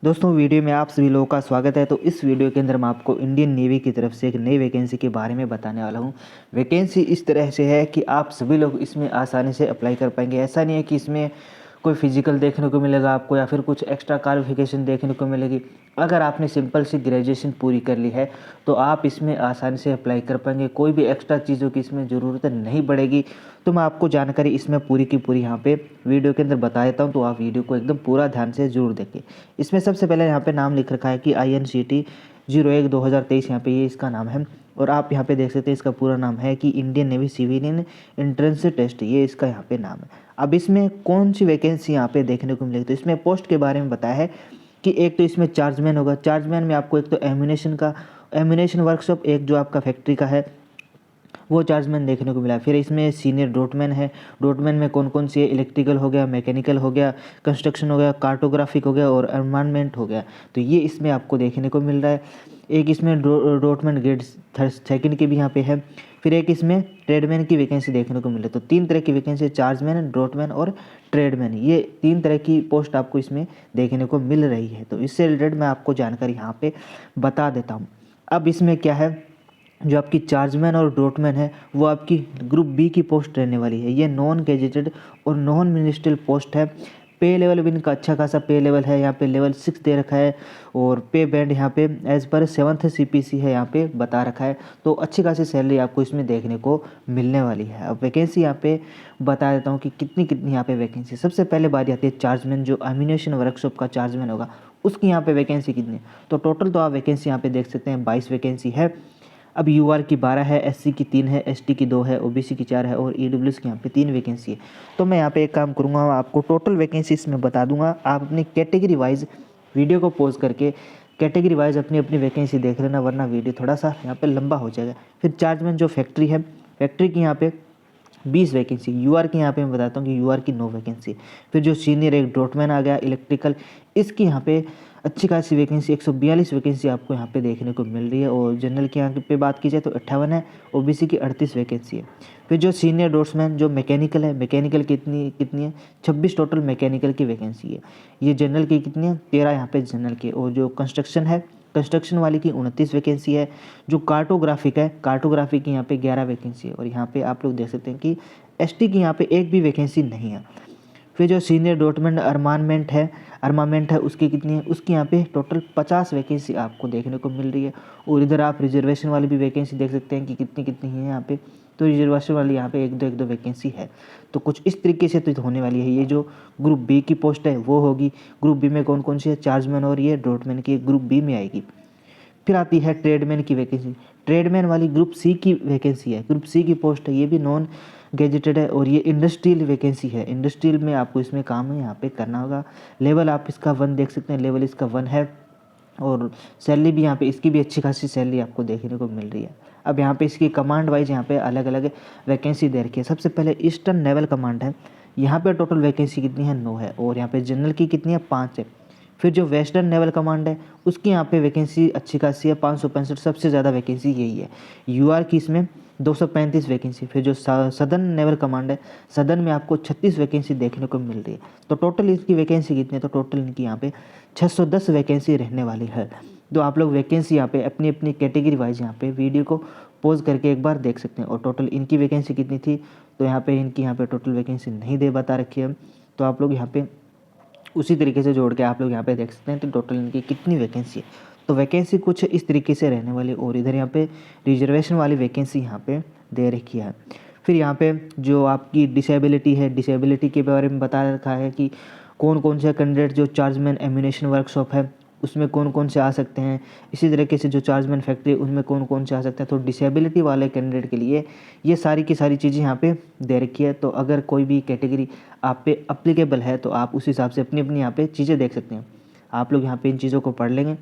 दोस्तों वीडियो में आप सभी लोगों का स्वागत है। तो इस वीडियो के अंदर मैं आपको इंडियन नेवी की तरफ से एक नई वैकेंसी के बारे में बताने वाला हूं। वैकेंसी इस तरह से है कि आप सभी लोग इसमें आसानी से अप्लाई कर पाएंगे। ऐसा नहीं है कि इसमें कोई फिजिकल देखने को मिलेगा आपको या फिर कुछ एक्स्ट्रा क्वालिफिकेशन देखने को मिलेगी। अगर आपने सिंपल सी ग्रेजुएशन पूरी कर ली है तो आप इसमें आसानी से अप्लाई कर पाएंगे। कोई भी एक्स्ट्रा चीज़ों की इसमें ज़रूरत नहीं पड़ेगी। तो मैं आपको जानकारी इसमें पूरी की पूरी यहाँ पे वीडियो के अंदर बता देता हूँ, तो आप वीडियो को एकदम पूरा ध्यान से जरूर देखें। इसमें सबसे पहले यहाँ पे नाम लिख रखा है कि INCT 01/2023 यहाँ पे ये इसका नाम है। और आप यहाँ पे देख सकते हैं इसका पूरा नाम है कि Indian navy civilian entrance test, ये इसका यहाँ पे नाम है। अब इसमें कौन सी वैकेंसी यहाँ पे देखने को मिलेगी, तो इसमें पोस्ट के बारे में बताया है कि एक तो इसमें चार्जमैन होगा। चार्जमैन में आपको एक तो एम्यूनेशन वर्कशॉप, एक जो आपका फैक्ट्री का है वो चार्जमैन देखने को मिला। फिर इसमें सीनियर डॉटमैन है। डॉटमैन में कौन कौन सी है, इलेक्ट्रिकल हो गया, मैकेनिकल हो गया, कंस्ट्रक्शन हो गया, कार्टोग्राफिक हो गया और एनवायरनमेंट हो गया। तो ये इसमें आपको देखने को मिल रहा है। एक इसमें डॉटमैन ग्रेड सेकंड की भी यहाँ पे है। फिर एक इसमें ट्रेडमैन की वैकेंसी देखने को मिल रही है। तो 3 तरह की वैकेंसी है, चार्जमैन, डॉटमैन और ट्रेडमैन। ये 3 तरह की पोस्ट आपको इसमें देखने को मिल रही है। तो इससे रिलेटेड मैं आपको जानकारी यहाँ पे बता देता हूँ। अब इसमें क्या है, जो आपकी चार्जमैन और डॉटमैन है वो आपकी ग्रुप बी की पोस्ट रहने वाली है। ये नॉन गेजेटेड और नॉन मिनिस्ट्रियल पोस्ट है। पे लेवल भी इनका अच्छा खासा पे लेवल है, यहाँ पे लेवल 6 दे रखा है। और पे बैंड यहाँ पे एज पर 7th CPC है, यहाँ पे बता रखा है। तो अच्छी खासी सैलरी आपको इसमें देखने को मिलने वाली है। अब वैकेंसी यहाँ पे बता देता हूँ कि कितनी कितनी यहाँ पे वैकेंसी। सबसे पहले बात आती है चार्जमैन, जो एम्यूनेशन वर्कशॉप का चार्जमैन होगा उसकी यहाँ पे वैकेंसी कितनी है। तो टोटल तो आप वैकेंसी यहाँ पे देख सकते हैं 22 वैकेंसी है। अब UR की 12 है, SC की 3 है, ST की 2 है, OBC की 4 है और EWS की यहाँ पे 3 वैकेंसी है। तो मैं यहाँ पे एक काम करूँगा, आपको टोटल वैकेंसी इसमें बता दूंगा। आप अपनी कैटेगरी वाइज वीडियो को पॉज करके कैटेगरी वाइज अपनी अपनी वैकेंसी देख लेना, वरना वीडियो थोड़ा सा यहाँ पे लंबा हो जाएगा। फिर चार्जमैन जो फैक्ट्री है, फैक्ट्री की यहाँ पे 20 वैकेंसी। UR की यहाँ पे मैं बताता हूँ कि UR की 9 वैकेंसी। फिर जो सीनियर एक डॉटमैन आ गया इलेक्ट्रिकल, इसकी यहाँ पे अच्छी खासी वैकेंसी 142 वैकेंसी आपको यहाँ पे देखने को मिल रही है। और जनरल की यहाँ पे बात की जाए तो 58 है, OBC की 38 वैकेंसी है। फिर जो सीनियर डॉट्समैन जो मैकेनिकल है, मैकेनिकल कितनी कितनी है, 26 टोटल मैकेनिकल की वैकेंसी है। ये जनरल की कितनी है, 13 यहाँ पे जनरल की। और जो कंस्ट्रक्शन है, कंस्ट्रक्शन वाली की 29 वैकेंसी है। जो कार्टोग्राफिक है, कार्टोग्राफी की यहाँ पे 11 वैकेंसी है। और यहाँ पे आप लोग देख सकते हैं कि ST की यहाँ पे एक भी वैकेंसी नहीं है। फिर जो सीनियर डॉटमैन आर्मामेंट है उसकी कितनी है, उसकी यहाँ पे टोटल 50 वैकेंसी आपको देखने को मिल रही है। और इधर आप रिजर्वेशन वाली भी वैकेंसी देख सकते हैं कि कितनी कितनी है यहाँ पे। तो रिजर्वेशन वाली यहाँ पे एक दो वैकेंसी है। तो कुछ इस तरीके से तो होने वाली है। ये जो ग्रुप बी की पोस्ट है वो होगी। ग्रुप बी में कौन कौन सी है, चार्जमैन और ये डॉटमैन की ग्रुप बी में आएगी। फिर आती है ट्रेडमैन की वैकेंसी। ट्रेडमैन वाली ग्रुप सी की वैकेंसी है, ग्रुप सी की पोस्ट है, ये भी नॉन गेजेटेड है। और ये इंडस्ट्रियल वैकेंसी है, इंडस्ट्रियल में आपको इसमें काम यहाँ पे करना होगा। लेवल आप इसका 1 देख सकते हैं, लेवल इसका 1 है। और सैलरी भी यहाँ पे इसकी भी अच्छी खासी सैलरी आपको देखने को मिल रही है। अब यहाँ पे इसकी कमांड वाइज यहाँ पे अलग अलग वैकेंसी दे रखी है। सबसे पहले ईस्टर्न नेवल कमांड है, यहाँ पे टोटल वैकेंसी कितनी है, 9 है। और यहाँ पे जनरल की कितनी है, 5 है। फिर जो वेस्टर्न नेवल कमांड है उसकी यहाँ पे वैकेंसी अच्छी खासी है, 565, सबसे ज़्यादा वैकेंसी यही है। UR की इसमें 235 वैकेंसी। फिर जो सदर्न नेवल कमांड है, सदर्न में आपको 36 वैकेंसी देखने को मिल रही है। तो टोटल इसकी वैकेंसी कितनी है, तो टोटल इनकी यहाँ पे 610 वैकेंसी रहने वाली है। तो आप लोग वैकेंसी यहाँ पे अपनी अपनी कैटेगरी वाइज यहाँ पे वीडियो को पॉज करके एक बार देख सकते हैं। और टोटल इनकी वैकेंसी कितनी थी, तो यहाँ पे इनकी यहाँ पे टोटल वैकेंसी नहीं दे बता रखी है। तो आप लोग यहाँ पे उसी तरीके से जोड़ के आप लोग यहाँ पे देख सकते हैं तो टोटल इनकी कितनी वैकेंसी है। तो वैकेंसी कुछ इस तरीके से रहने वाली। और इधर यहाँ पे रिजर्वेशन वाली वैकेंसी यहाँ पे दे रखी है। फिर यहाँ पे जो आपकी डिसेबिलिटी है, डिसेबिलिटी के बारे में बता रखा है कि कौन कौन से कैंडिडेट जो चार्जमैन एम्यूनेशन वर्कशॉप है उसमें कौन कौन से आ सकते हैं। इसी तरीके से जो चार्जमैन फैक्ट्री उनमें कौन कौन से आ सकते हैं। तो डिसेबिलिटी वाले कैंडिडेट के लिए ये सारी की सारी चीज़ें यहाँ पे दे रखी है। तो अगर कोई भी कैटेगरी आप पे अप्लीकेबल है तो आप उस हिसाब से अपनी अपनी यहाँ पे चीज़ें देख सकते हैं। आप लोग यहाँ पे इन चीज़ों को पढ़ लेंगे,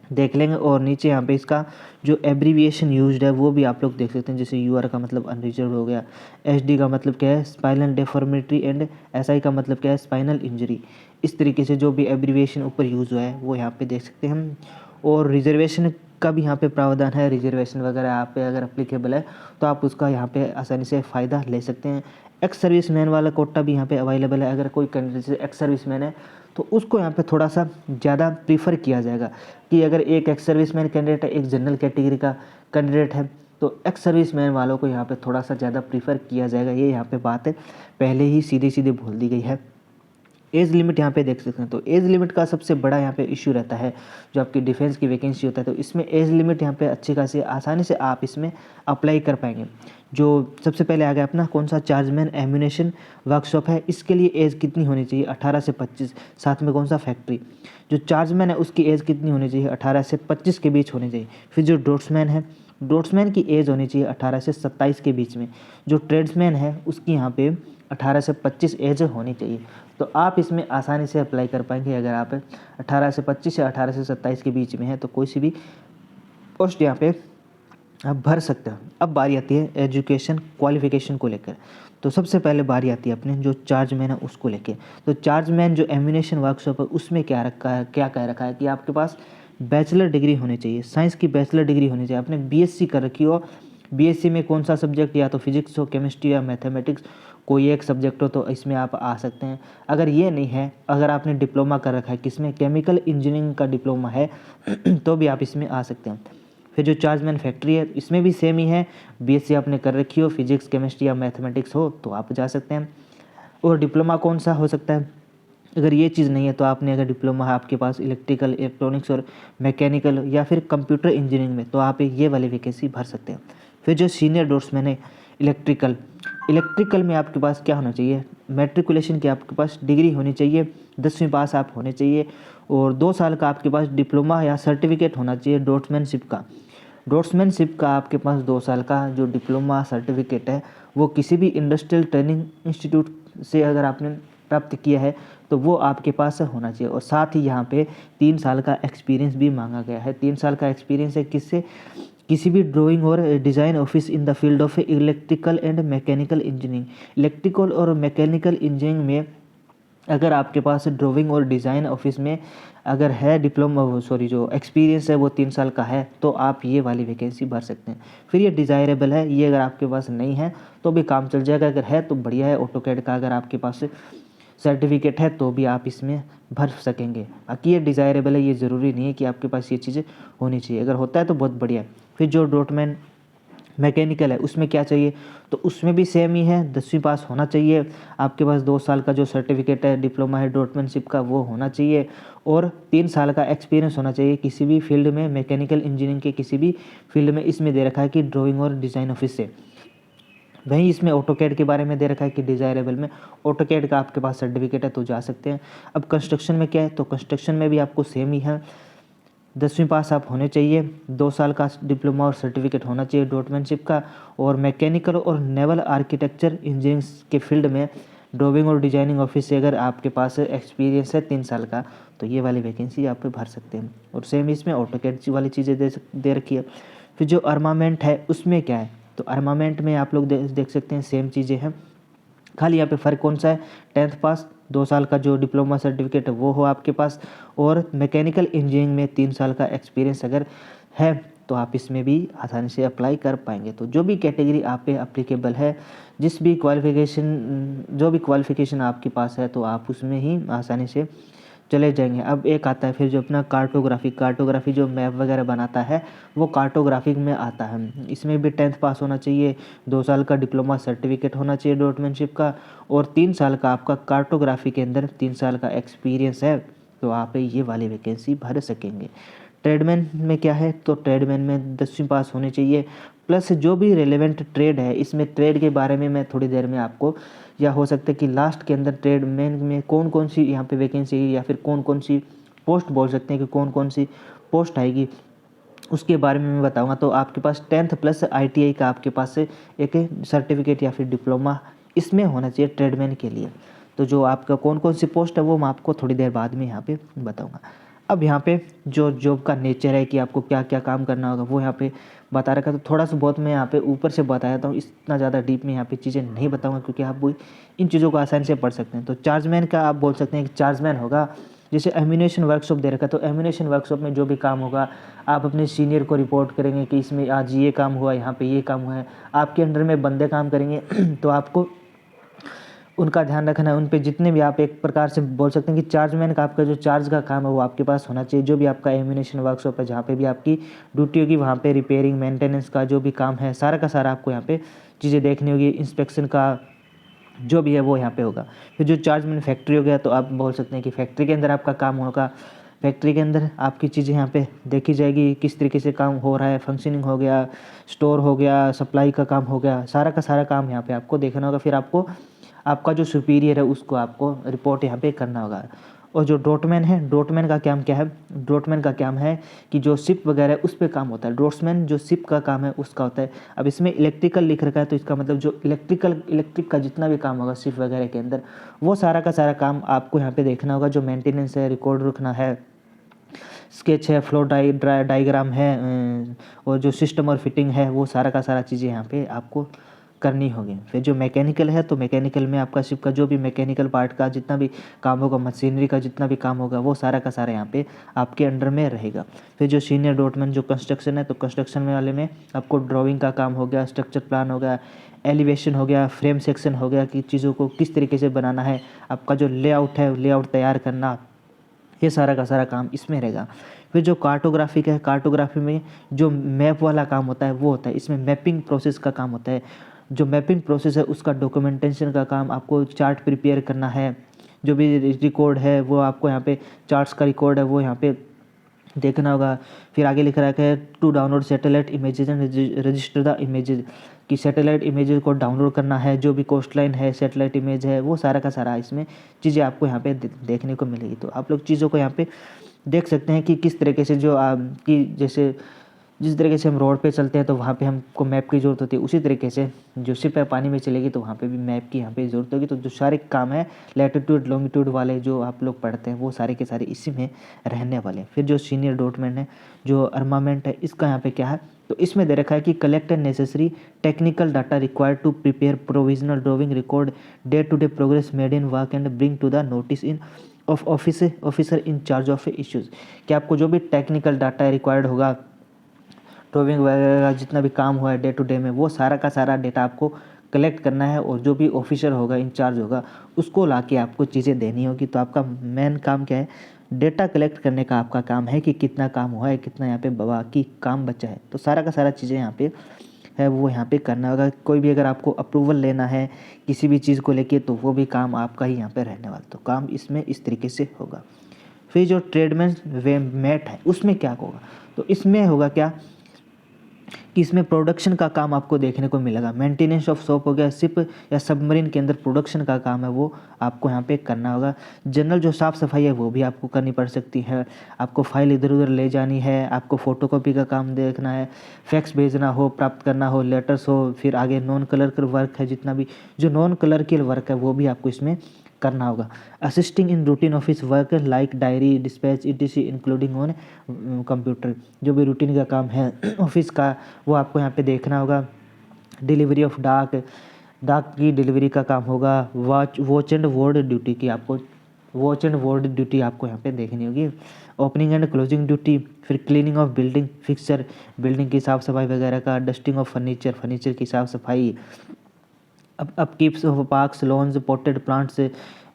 देख लेंगे। और नीचे यहाँ पे इसका जो एब्रीविएशन यूज्ड है वो भी आप लोग देख सकते हैं। जैसे UR का मतलब अनरिजर्व हो गया, SD का मतलब क्या है, स्पाइनल डेफॉर्मिटी एंड SI का मतलब क्या है, स्पाइनल इंजरी। इस तरीके से जो भी एब्रीविएशन ऊपर यूज़ हुआ है वो यहाँ पे देख सकते हैं हम। और रिजर्वेशन का भी यहाँ पे प्रावधान है। रिजर्वेशन वगैरह आप पे अगर अप्लीकेबल है तो आप उसका यहाँ पे आसानी से फ़ायदा ले सकते हैं। एक्स सर्विसमैन वाला कोटा भी यहाँ पे अवेलेबल है। अगर कोई कैंडिडेट से एक्स सर्विसमैन है तो उसको यहाँ पे थोड़ा सा ज़्यादा प्रीफर किया जाएगा कि अगर एक एक्स सर्विसमैन कैंडिडेट है, एक जनरल कैटेगरी का कैंडिडेट है, तो एक्स सर्विसमैन वालों को यहाँ पे थोड़ा सा ज़्यादा प्रीफर किया जाएगा। ये यहाँ पे बात है पहले ही सीधे सीधे बोल दी गई है। एज लिमिट यहाँ पे देख सकते हैं, तो एज लिमिट का सबसे बड़ा यहाँ पे इशू रहता है जो आपकी डिफेंस की वैकेंसी होता है, तो इसमें एज लिमिट यहाँ पे अच्छी खासी आसानी से आप इसमें अप्लाई कर पाएंगे। जो सबसे पहले आ गया अपना कौन सा चार्जमैन एम्यूनेशन वर्कशॉप है, इसके लिए एज कितनी होनी चाहिए 18 से 25। साथ में कौन सा फैक्ट्री, जो चार्जमैन है उसकी एज कितनी होनी चाहिए 18 से 25 के बीच होनी चाहिए। फिर जो डोट्समैन है, डोट्समैन की एज होनी चाहिए 18 से 27 के बीच में। जो ट्रेड्समैन है उसकी यहाँ पे 18 से 25 एज होनी चाहिए। तो आप इसमें आसानी से अप्लाई कर पाएंगे अगर आप 18 से 25 या 18 से 27 के बीच में है, तो कोई सी भी पोस्ट यहाँ पे आप भर सकते हैं। अब बारी आती है एजुकेशन क्वालिफिकेशन को लेकर, तो सबसे पहले बारी आती है अपने जो चार्जमैन है उसको लेके। तो चार्जमैन जो एम्यूनेशन वर्कशॉप है उसमें क्या रखा है, क्या कह रखा है कि आपके पास बैचलर डिग्री होनी चाहिए, साइंस की बैचलर डिग्री होनी चाहिए, आपने बीएससी कर रखी हो। बीएससी में कौन सा सब्जेक्ट, या तो फिजिक्स हो, केमिस्ट्री या मैथमेटिक्स, कोई एक सब्जेक्ट हो तो इसमें आप आ सकते हैं। अगर ये नहीं है, अगर आपने डिप्लोमा कर रखा है किसमें, केमिकल इंजीनियरिंग का डिप्लोमा है तो भी आप इसमें आ सकते हैं। फिर जो चार्जमैन फैक्ट्री है इसमें भी सेम ही है, बीएससी आपने कर रखी हो, फिजिक्स केमिस्ट्री या मैथमेटिक्स हो तो आप जा सकते हैं। और डिप्लोमा कौन सा हो सकता है, अगर ये चीज़ नहीं है तो आपने अगर डिप्लोमा है आपके पास इलेक्ट्रिकल, इलेक्ट्रॉनिक्स और मैकेनिकल या फिर कंप्यूटर इंजीनियरिंग में, तो आप ये वाली वैकेंसी भर सकते हैं। फिर जो सीनियर डोट्समैन है इलेक्ट्रिकल, इलेक्ट्रिकल में आपके पास क्या होना चाहिए, मैट्रिकुलेशन की आपके पास डिग्री होनी चाहिए, 10वीं पास आप होने चाहिए, और 2 साल का आपके पास डिप्लोमा या सर्टिफिकेट होना चाहिए डोट्समैनशिप का। डोट्समैनशिप का आपके पास 2 साल का जो डिप्लोमा सर्टिफिकेट है वो किसी भी इंडस्ट्रियल ट्रेनिंग इंस्टीट्यूट से अगर आपने प्राप्त किया है तो वो आपके पास होना चाहिए। और साथ ही यहाँ पे 3 साल का एक्सपीरियंस भी मांगा गया है। 3 साल का एक्सपीरियंस है किससे, किसी भी ड्राइंग और design office in the field of electrical and mechanical engineering. Electrical और मैकेनिकल इंजीनियरिंग में अगर आपके पास ड्राइंग और डिज़ाइन ऑफिस में अगर है डिप्लोमा, जो एक्सपीरियंस है वो 3 साल का है, तो आप ये वाली वैकेंसी भर सकते हैं। फिर ये डिज़ायरेबल है, ये अगर आपके पास नहीं है तो भी काम चल जाएगा, अगर है तो बढ़िया है। ऑटोकैड का अगर आपके पास सर्टिफिकेट है तो भी आप इसमें भर सकेंगे। बाकी ये डिज़ायरेबल है, ये ज़रूरी नहीं है कि आपके पास ये चीज़ें होनी चाहिए, अगर होता है तो बहुत बढ़िया है। फिर जो डॉटमैन मैकेनिकल है उसमें क्या चाहिए, तो उसमें भी सेम ही है, 10वीं पास होना चाहिए, आपके पास 2 साल का जो सर्टिफिकेट है डिप्लोमा है डॉटमैनशिप का वो होना चाहिए, और 3 साल का एक्सपीरियंस होना चाहिए किसी भी फील्ड में, मैकेनिकल इंजीनियरिंग के किसी भी फील्ड में। इसमें दे रखा है कि ड्राइंग और डिज़ाइन ऑफिस से। वहीं इसमें ऑटोकैड के बारे में दे रखा है कि डिज़ायरेबल में ऑटोकैड का आपके पास सर्टिफिकेट है तो जा सकते हैं। अब कंस्ट्रक्शन में क्या है, तो कंस्ट्रक्शन में भी आपको सेम ही है, 10वीं पास आप होने चाहिए, 2 साल का डिप्लोमा और सर्टिफिकेट होना चाहिए डॉटमैनशिप का, और मैकेनिकल और नेवल आर्किटेक्चर इंजीनियरिंग के फील्ड में ड्राइंग और डिजाइनिंग ऑफिस से अगर आपके पास एक्सपीरियंस है 3 साल का तो ये वाली वैकेंसी आप पे भर सकते हैं। और सेम इसमें ऑटोकैड वाली चीज़ें दे रखी है। फिर जो आर्मामेंट है उसमें क्या है, तो आर्मामेंट में आप लोग देख सकते हैं सेम चीज़ें हैं, खाली यहाँ पे फ़र्क कौन सा है, 10th पास 2 साल का जो डिप्लोमा सर्टिफिकेट है वो हो आपके पास, और मैकेनिकल इंजीनियरिंग में 3 साल का एक्सपीरियंस अगर है तो आप इसमें भी आसानी से अप्लाई कर पाएंगे। तो जो भी कैटेगरी आप पे अप्लीकेबल है, जिस भी जो भी क्वालिफिकेशन आपके पास है तो आप उसमें ही आसानी से चले जाएंगे। अब एक आता है फिर जो अपना कार्टोग्राफी जो मैप वगैरह बनाता है वो कार्टोग्राफी में आता है। इसमें भी 10th पास होना चाहिए, 2 साल का डिप्लोमा सर्टिफिकेट होना चाहिए डॉटमैनशिप का, और 3 साल का आपका कार्टोग्राफी के अंदर 3 साल का एक्सपीरियंस है, तो आप ये वाली वैकेंसी भर सकेंगे। ट्रेडमैन में क्या है, तो ट्रेडमैन में 10वीं पास होनी चाहिए, प्लस जो भी रेलेवेंट ट्रेड है, इसमें ट्रेड के बारे में मैं थोड़ी देर में आपको, या हो सकता है कि लास्ट के अंदर ट्रेडमैन में कौन कौन सी यहाँ पे वैकेंसी है या फिर कौन कौन सी पोस्ट बोल सकते हैं कि कौन कौन सी पोस्ट आएगी, उसके बारे में मैं बताऊंगा। तो आपके पास 10th प्लस ITI का आपके पास से एक सर्टिफिकेट या फिर डिप्लोमा इसमें होना चाहिए ट्रेडमैन के लिए। तो जो आपका कौन कौन सी पोस्ट है वो मैं आपको थोड़ी देर बाद में यहाँ पे बताऊँगा। अब यहाँ पे जो जॉब का नेचर है कि आपको क्या क्या काम करना होगा वो यहाँ पे बता रखा है, तो थोड़ा सा बहुत मैं यहाँ पे ऊपर से बताया था, इतना ज़्यादा डीप में यहाँ पे चीज़ें नहीं बताऊँगा क्योंकि आप वो इन चीज़ों को आसानी से पढ़ सकते हैं। तो चार्जमैन का आप बोल सकते हैं कि चार्जमैन होगा, जैसे एम्यूनेशन वर्कशॉप दे रखा है, तो एम्यूनेशन वर्कशॉप में जो भी काम होगा आप अपने सीनियर को रिपोर्ट करेंगे कि इसमें आज ये काम हुआ, यहाँ पे ये काम हुआ है, आपके अंडर में बंदे काम करेंगे तो आपको उनका ध्यान रखना है। उन पे जितने भी आप एक प्रकार से बोल सकते हैं कि चार्जमैन का आपका जो चार्ज का काम है वो आपके पास होना चाहिए। जो भी आपका एम्यूनेशन वर्कशॉप है, जहाँ पे भी आपकी ड्यूटी होगी, वहाँ पे रिपेयरिंग मेंटेनेंस का जो भी काम है सारा का सारा आपको यहाँ पे चीज़ें देखनी होगी। इंस्पेक्शन का जो भी है वो यहाँ पे होगा। फिर जो चार्जमैन फैक्ट्री हो गया, तो आप बोल सकते हैं कि फैक्ट्री के अंदर आपका काम होगा। फैक्ट्री के अंदर आपकी चीज़ें यहाँ पे देखी जाएगी, किस तरीके से काम हो रहा है, फंक्शनिंग हो गया, स्टोर हो गया, सप्लाई का काम हो गया, सारा का सारा काम यहाँ पे आपको देखना होगा। फिर आपको आपका जो सुपीरियर है उसको आपको रिपोर्ट यहाँ पे करना होगा। और जो ड्रॉटमैन है, ड्रॉटमैन का काम क्या है? ड्रॉटमैन का काम है कि जो शिप वगैरह उस पे काम होता है। ड्रॉट्समैन जो शिप का काम है उसका होता है। अब इसमें इलेक्ट्रिकल लिख रखा है, तो इसका मतलब जो इलेक्ट्रिक का जितना भी काम होगा शिप वगैरह के अंदर, वो सारा का सारा काम आपको यहाँ पे देखना होगा। जो मेंटेनेंस है, रिकॉर्ड रखना है, स्केच है, फ्लो डायग्राम है, और जो सिस्टम और फिटिंग है, वो सारा का सारा चीज़ें यहाँ पे आपको करनी होगी। फिर जो मैकेनिकल है, तो मैकेनिकल में आपका शिप का जो भी मैकेनिकल पार्ट का जितना भी काम होगा, मशीनरी का जितना भी काम होगा, वो सारा का सारा यहाँ पे आपके अंडर में रहेगा। फिर जो सीनियर डॉटमैन जो कंस्ट्रक्शन है, तो कंस्ट्रक्शन में वाले में आपको ड्राइंग का काम हो गया, स्ट्रक्चर प्लान हो गया, एलिवेशन हो गया, फ्रेम सेक्शन हो गया कि चीज़ों को किस तरीके से बनाना है, आपका जो लेआउट है लेआउट तैयार करना, ये सारा का सारा काम इसमें रहेगा। फिर जो कार्टोग्राफी का है, कार्टोग्राफी में जो मैप वाला काम होता है वो होता है। इसमें मैपिंग प्रोसेस का काम होता है। जो मैपिंग प्रोसेस है उसका डॉक्यूमेंटेशन का काम, आपको चार्ट प्रिपेयर करना है, जो भी रिकॉर्ड है वो आपको यहाँ पे चार्ट्स का रिकॉर्ड है वो यहाँ पे देखना होगा। फिर आगे लिख रखा है to download satellite images and register the images, कि सैटेलाइट इमेजेस को डाउनलोड करना है, जो भी कोस्टलाइन है, सैटेलाइट इमेज है, वो सारा का सारा इसमें चीज़ें आपको यहाँ पे देखने को मिलेगी। तो आप लोग चीज़ों को यहाँ पे देख सकते हैं कि किस तरीके से जो कि जैसे जिस तरीके से हम रोड पे चलते हैं तो वहाँ पे हमको मैप की ज़रूरत होती है, उसी तरीके से जो शिप है पानी में चलेगी तो वहाँ पे भी मैप की यहाँ पे ज़रूरत होगी। तो जो सारे काम है लैटिट्यूड लॉन्गिट्यूड वाले जो आप लोग पढ़ते हैं वो सारे के सारे इसी में रहने वाले हैं। फिर जो सीनियर डॉटमैन है, जो आर्मामेंट है, इसका यहाँ पे क्या है, तो इसमें दे रखा है कि collect and necessary technical data required to prepare provisional drawing, record day to day progress made in work and bring to the notice in of officer in charge of issues. कि आपको जो भी टेक्निकल डाटा रिक्वायर्ड होगा, drawing वगैरह का जितना भी काम हुआ है डे टू डे में, वो सारा का सारा डेटा आपको कलेक्ट करना है, और जो भी ऑफिसर होगा, इंचार्ज होगा, उसको लाके आपको चीज़ें देनी होगी। तो आपका मेन काम क्या है? डेटा कलेक्ट करने का आपका काम है कि कितना काम हुआ है, कितना यहाँ पे बाकी काम बचा है। तो सारा का सारा चीज़ें यहाँ पे है वो यहाँ पे करना होगा। कोई भी अगर आपको अप्रूवल लेना है किसी भी चीज़ को लेके, तो वो भी काम आपका ही यहाँ पे रहने वाला। तो काम इसमें इस तरीके से होगा। फिर जो ट्रेडमैन वे मेट है उसमें क्या होगा, तो इसमें होगा क्या कि इसमें प्रोडक्शन का काम आपको देखने को मिलेगा। मेंटेनेंस ऑफ शॉप हो गया, शिप या सबमरीन के अंदर प्रोडक्शन का काम है वो आपको यहाँ पे करना होगा। जनरल जो साफ़ सफाई है वो भी आपको करनी पड़ सकती है। आपको फाइल इधर उधर ले जानी है, आपको फोटोकॉपी का काम देखना है, फैक्स भेजना हो, प्राप्त करना हो, लेटर्स हो। फिर आगे नॉन कलर का वर्क है, जितना भी जो नॉन कलर के वर्क है वो भी आपको इसमें करना होगा। Assisting in routine office work like diary, dispatch etc including on computer, जो भी रूटीन का काम है ऑफिस का वो आपको यहाँ पे देखना होगा। डिलीवरी ऑफ डाक की डिलीवरी का काम होगा। वॉच एंड वार्ड ड्यूटी की आपको वॉच एंड वार्ड ड्यूटी आपको यहाँ पे देखनी होगी। ओपनिंग एंड क्लोजिंग ड्यूटी, फिर cleaning of building fixture, building की साफ़ सफाई वगैरह का, डस्टिंग ऑफ फर्नीचर की साफ़ सफाई। अब keeps of parks, lawns, potted plants,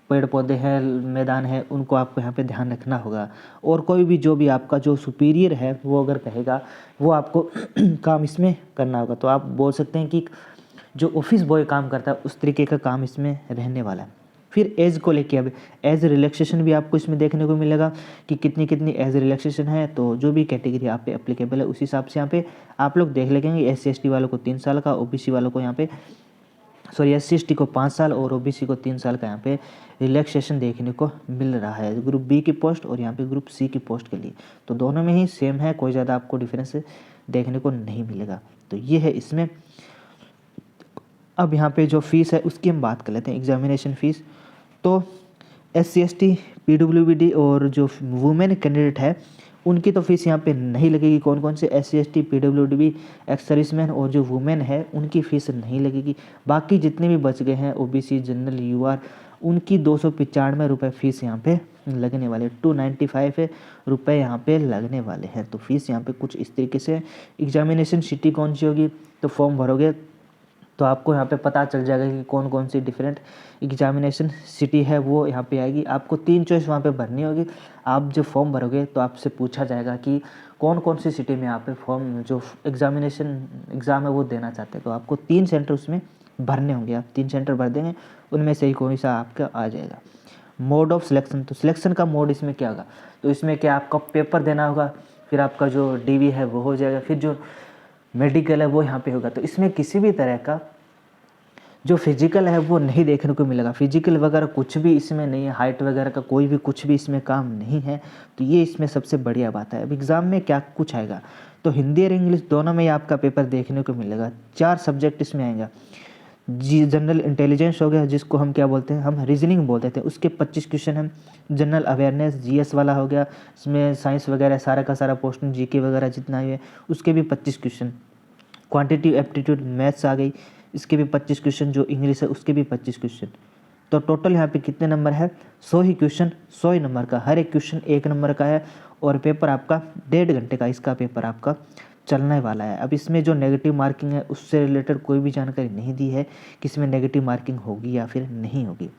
पेड़ पौधे हैं, मैदान है, उनको आपको यहाँ पे ध्यान रखना होगा। और कोई भी जो भी आपका जो सुपीरियर है वो अगर कहेगा वो आपको काम इसमें करना होगा। तो आप बोल सकते हैं कि जो ऑफिस बॉय काम करता है उस तरीके का काम इसमें रहने वाला है। फिर एज को लेके अब एज रिलैक्सेशन भी आपको इसमें देखने को मिलेगा कि कितनी कितनी एज रिलैक्सेशन है। तो जो भी कैटेगरी आप पे अप्लीकेबल है उस हिसाब से यहाँ पे आप लोग देख लेंगे। SC/ST वालों को 3 साल का, OBC वालों को यहाँ पे SC/ST को 5 साल और OBC को 3 साल का यहाँ पे रिलैक्सेशन देखने को मिल रहा है ग्रुप बी की पोस्ट और यहाँ पे ग्रुप सी की पोस्ट के लिए। तो दोनों में ही सेम है, कोई ज़्यादा आपको डिफरेंस देखने को नहीं मिलेगा। तो ये है इसमें। अब यहाँ पे जो फीस है उसकी हम बात कर लेते हैं, एग्जामिनेशन फ़ीस। तो SC/ST, PWBD और जो वुमेन कैंडिडेट है उनकी तो फीस यहाँ पे नहीं लगेगी। कौन कौन से? SC/ST, PWD, एक्स सर्विसमैन और जो वुमेन है उनकी फ़ीस नहीं लगेगी। बाकी जितने भी बच गए हैं OBC, जनरल, UR, उनकी 295 रुपये फ़ीस यहाँ पे लगने वाले, 295 रुपये यहाँ पे लगने वाले हैं। तो फीस यहाँ पे कुछ इस तरीके से। एग्जामिनेशन सिटी कौन सी होगी? तो फॉर्म भरोगे तो आपको यहाँ पे पता चल जाएगा कि कौन कौन सी डिफरेंट एग्जामिनेशन सिटी है वो यहाँ पे आएगी। आपको 3 चॉइस वहाँ पे भरनी होगी। आप जब फॉर्म भरोगे तो आपसे पूछा जाएगा कि कौन कौन सी सिटी में यहाँ पे फॉर्म जो एग्ज़ाम है वो देना चाहते हैं। तो आपको 3 सेंटर उसमें भरने होंगे। आप 3 सेंटर भर देंगे, उनमें से ही कोई सा आपका आ जाएगा। मोड ऑफ सिलेक्शन, तो सिलेक्शन का मोड इसमें क्या होगा, तो इसमें क्या आपका पेपर देना होगा, फिर आपका जो डीवी है वो हो जाएगा, फिर जो मेडिकल है वो यहाँ पे होगा। तो इसमें किसी भी तरह का जो फिजिकल है वो नहीं देखने को मिलेगा। फिजिकल वगैरह कुछ भी इसमें नहीं है, हाइट वगैरह का कोई भी कुछ भी इसमें काम नहीं है। तो ये इसमें सबसे बढ़िया बात है। अब एग्ज़ाम में क्या कुछ आएगा, तो हिंदी और इंग्लिश दोनों में ही आपका पेपर देखने को मिलेगा। 4 सब्जेक्ट इसमें आएगा। जी जनरल इंटेलिजेंस हो गया, जिसको हम क्या बोलते हैं, हम रीजनिंग बोलते थे, उसके 25 क्वेश्चन हैं। जनरल अवेयरनेस जीएस वाला हो गया, इसमें साइंस वगैरह सारा का सारा पोर्शन जीके वगैरह जितना है उसके भी 25 क्वेश्चन। क्वांटिटी एप्टीट्यूड मैथ्स आ गई, इसके भी 25 क्वेश्चन। जो इंग्लिश है उसके भी 25 क्वेश्चन। तो टोटल यहाँ पे कितने नंबर है, 100 ही क्वेश्चन, 100 ही नंबर का। हर एक क्वेश्चन 1 नंबर का है और पेपर आपका 1.5 घंटे का इसका पेपर आपका चलने वाला है। अब इसमें जो नेगेटिव मार्किंग है उससे रिलेटेड कोई भी जानकारी नहीं दी है कि इसमें नेगेटिव मार्किंग होगी या फिर नहीं होगी।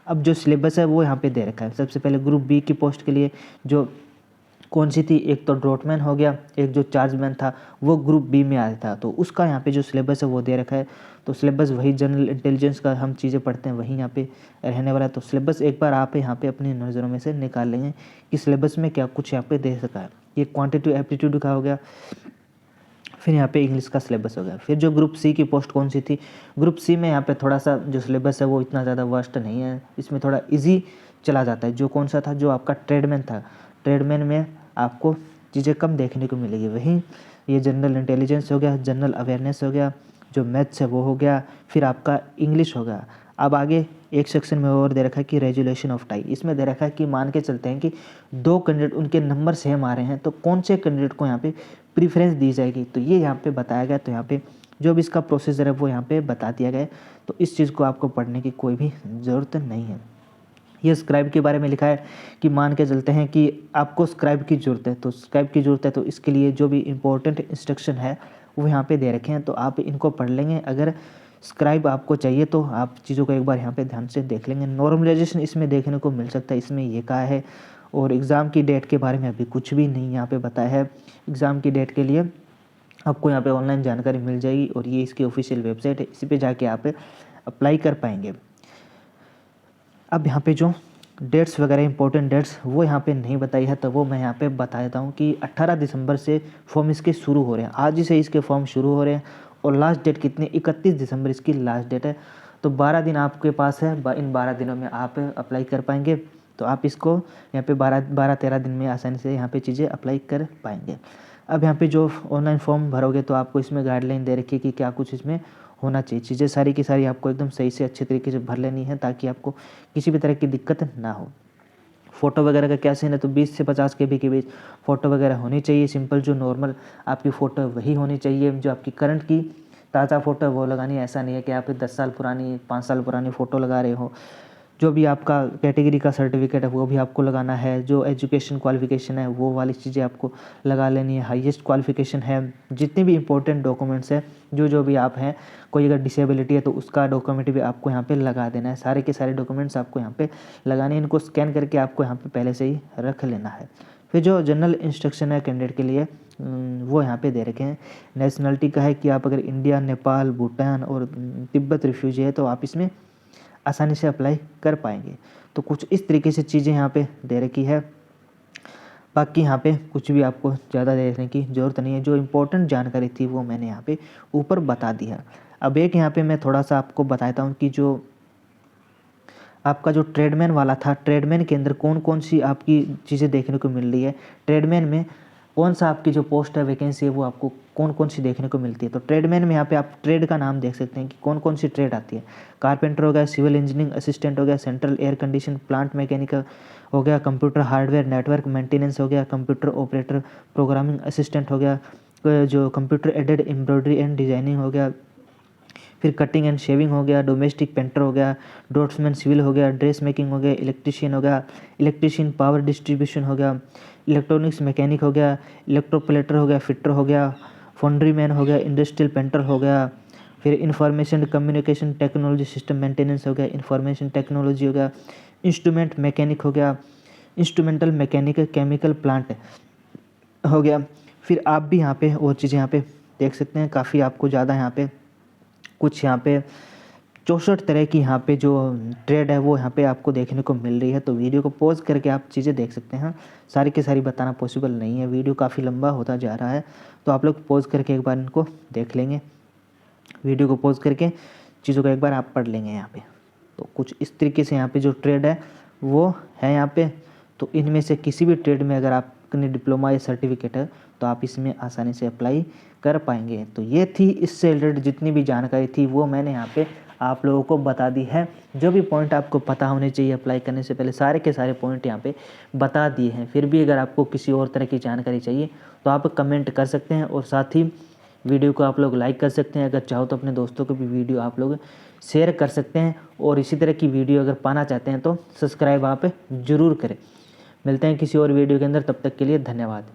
अब जो सिलेबस है वो यहाँ पे दे रखा है। सबसे पहले ग्रुप बी की पोस्ट के लिए जो कौन सी थी, एक तो ड्रॉटमैन हो गया, एक जो चार्जमैन था वो ग्रुप बी में आया था। तो उसका यहाँ पे जो सिलेबस है वो दे रखा है। तो सिलेबस वही जनरल इंटेलिजेंस का हम चीज़ें पढ़ते हैं वही यहाँ पे रहने वाला है। तो सिलेबस एक बार आप यहाँ पे अपनी नज़रों में से निकाल लेंगे कि सिलेबस में क्या कुछ यहाँ पे दे सका है। ये क्वांटिटी एप्टीट्यूड का हो गया, फिर यहाँ पे इंग्लिश का सिलेबस हो गया। फिर जो ग्रुप सी की पोस्ट कौन सी थी, ग्रुप सी में यहाँ पे थोड़ा सा जो सिलेबस है वो इतना ज़्यादा वर्स्ट नहीं है, इसमें थोड़ा इजी चला जाता है। जो कौन सा था, जो आपका ट्रेडमैन था, ट्रेडमैन में आपको चीज़ें कम देखने को मिलेगी। वहीं ये जनरल इंटेलिजेंस हो गया, जनरल अवेयरनेस हो गया, जो मैथ्स है वो हो गया, फिर आपका इंग्लिश हो गया। अब आगे एक सेक्शन में और दे रखा है कि रेजुलेशन ऑफ टाई। इसमें दे रखा है कि मान के चलते हैं कि 2 कैंडिडेट उनके नंबर सेम आ रहे हैं, तो कौन से कैंडिडेट को यहाँ पे प्रीफरेंस दी जाएगी। तो ये यहाँ पे बताया गया। तो यहाँ पे जो भी इसका प्रोसीजर है वो यहाँ पे बता दिया गया है। तो इस चीज़ को आपको पढ़ने की कोई भी ज़रूरत नहीं है। ये स्क्राइब के बारे में लिखा है कि मान के चलते हैं कि आपको स्क्राइब की ज़रूरत है, तो स्क्राइब की ज़रूरत है तो इसके लिए जो भी इंपॉर्टेंट इंस्ट्रक्शन है वो यहाँ पे दे रखे हैं। तो आप इनको पढ़ लेंगे। अगर स्क्राइब आपको चाहिए तो आप चीज़ों को एक बार यहाँ पे ध्यान से देख लेंगे। नॉर्मलाइजेशन इसमें देखने को मिल सकता है, इसमें ये कहा है। और एग्ज़ाम की डेट के बारे में अभी कुछ भी नहीं यहाँ पे बताया है। एग्ज़ाम की डेट के लिए आपको यहाँ पे ऑनलाइन जानकारी मिल जाएगी और ये इसकी ऑफिशियल वेबसाइट है, इसी पे जाके आप अप्लाई कर पाएंगे। अब यहाँ पे जो डेट्स वगैरह इंपॉर्टेंट डेट्स वो यहाँ पे नहीं बताई है, तो वो मैं यहाँ पे बता देता हूँ कि 18 दिसंबर से फॉर्म इसके शुरू हो रहे हैं। आज ही से इसके फॉर्म शुरू हो रहे हैं और लास्ट डेट कितनी, 31 दिसंबर इसकी लास्ट डेट है। तो 12 दिन आपके पास है, इन 12 दिनों में आप अप्लाई कर पाएंगे। तो आप इसको यहाँ पे 12-13 दिन में आसानी से यहाँ पे चीज़ें अप्लाई कर पाएंगे। अब यहाँ पे जो ऑनलाइन फॉर्म भरोगे तो आपको इसमें गाइडलाइन दे रखी है कि क्या कुछ इसमें होना चाहिए। चीज़ें सारी की सारी आपको एकदम सही से अच्छे तरीके से भर लेनी है ताकि आपको किसी भी तरह की दिक्कत ना हो। फ़ोटो वगैरह का क्या सीन है, तो 20 से 50 KB के बीच फ़ोटो वगैरह होनी चाहिए। सिंपल जो नॉर्मल आपकी फ़ोटो वही होनी चाहिए। जो आपकी करंट की ताज़ा फ़ोटो है वो लगानी है। ऐसा नहीं है कि आप 10 साल पुरानी 5 साल पुरानी फ़ोटो लगा रहे हो। जो भी आपका कैटेगरी का सर्टिफिकेट है वो भी आपको लगाना है। जो एजुकेशन क्वालिफ़िकेशन है वो वाली चीज़ें आपको लगा लेनी है। हाईएस्ट क्वालिफ़िकेशन है, जितने भी इंपॉर्टेंट डॉक्यूमेंट्स हैं, जो भी आप हैं, कोई अगर डिसेबिलिटी है तो उसका डॉक्यूमेंट भी आपको यहाँ पे लगा देना है। सारे के सारे डॉक्यूमेंट्स आपको यहाँ पे लगाने हैं। इनको स्कैन करके आपको यहाँ पे पहले से ही रख लेना है। फिर जो जनरल इंस्ट्रक्शन है कैंडिडेट के लिए वो यहाँ पे दे रखे हैं। नेशनलिटी का है कि आप अगर इंडिया, नेपाल, भूटान और तिब्बत रिफ्यूजी है तो आप इसमें आसानी से अप्लाई कर पाएंगे। तो कुछ इस तरीके से चीज़ें यहाँ पे दे रखी है। बाकी यहाँ पे कुछ भी आपको ज़्यादा देखने की ज़रूरत नहीं है। जो इम्पोर्टेंट जानकारी थी वो मैंने यहाँ पे ऊपर बता दी है। अब एक यहाँ पे मैं थोड़ा सा आपको बताता हूँ कि जो आपका जो ट्रेडमैन वाला था, ट्रेडमैन के अंदर कौन कौन सी आपकी चीज़ें देखने को मिल रही है, ट्रेडमैन में कौन सा आपकी जो पोस्ट है, वैकेंसी है, वो आपको कौन कौन सी देखने को मिलती है। तो ट्रेडमैन में यहाँ पे आप ट्रेड का नाम देख सकते हैं कि कौन कौन सी ट्रेड आती है। कारपेंटर हो गया, सिविल इंजीनियरिंग असिस्टेंट हो गया, central air condition plant mechanical हो गया, कंप्यूटर हार्डवेयर नेटवर्क मेंटेनेंस हो गया, कंप्यूटर ऑपरेटर प्रोग्रामिंग असिस्टेंट हो गया, जो computer aided embroidery and designing हो गया, फिर कटिंग एंड शेविंग हो गया, डोमेस्टिक पेंटर हो गया, ड्राफ्ट्समैन सिविल हो गया, ड्रेस मेकिंग हो गया, इलेक्ट्रीशियन हो गया, इलेक्ट्रीशियन पावर डिस्ट्रीब्यूशन हो गया, इलेक्ट्रॉनिक्स मैकेनिक हो गया, इलेक्ट्रोप्लेटर हो गया, फिटर हो गया, फाउंड्री मैन हो गया, इंडस्ट्रियल पेंटर हो गया, फिर information communication technology system maintenance हो गया, इंफॉर्मेशन टेक्नोलॉजी हो गया, इंस्ट्रूमेंट मैकेनिक हो गया, इंस्ट्रूमेंटल मैकेनिक केमिकल प्लांट हो गया। फिर आप भी यहाँ पे और चीज़ें यहाँ पे देख सकते हैं, काफ़ी आपको ज़्यादा यहाँ पे कुछ यहाँ पे 64 तरह की यहाँ पे जो ट्रेड है वो यहाँ पे आपको देखने को मिल रही है। तो वीडियो को पॉज करके आप चीज़ें देख सकते हैं, सारी की सारी बताना पॉसिबल नहीं है, वीडियो काफ़ी लंबा होता जा रहा है। तो आप लोग पॉज करके एक बार इनको देख लेंगे, वीडियो को पॉज करके चीज़ों को एक बार आप पढ़ लेंगे यहाँ पे। तो कुछ इस तरीके से यहाँ पे जो ट्रेड है वो है यहाँ पे। तो इनमें से किसी भी ट्रेड में अगर आपने डिप्लोमा या सर्टिफिकेट है तो आप इसमें आसानी से अप्लाई कर पाएंगे। तो ये थी इससे रिलेटेड जितनी भी जानकारी थी वो मैंने यहाँ पे आप लोगों को बता दी है। जो भी पॉइंट आपको पता होने चाहिए अप्लाई करने से पहले सारे के सारे पॉइंट यहाँ पे बता दिए हैं। फिर भी अगर आपको किसी और तरह की जानकारी चाहिए तो आप कमेंट कर सकते हैं, और साथ ही वीडियो को आप लोग लाइक कर सकते हैं। अगर चाहो तो अपने दोस्तों को भी वीडियो आप लोग शेयर कर सकते हैं, और इसी तरह की वीडियो अगर पाना चाहते हैं तो सब्सक्राइब आप ज़रूर करें। मिलते हैं किसी और वीडियो के अंदर, तब तक के लिए धन्यवाद।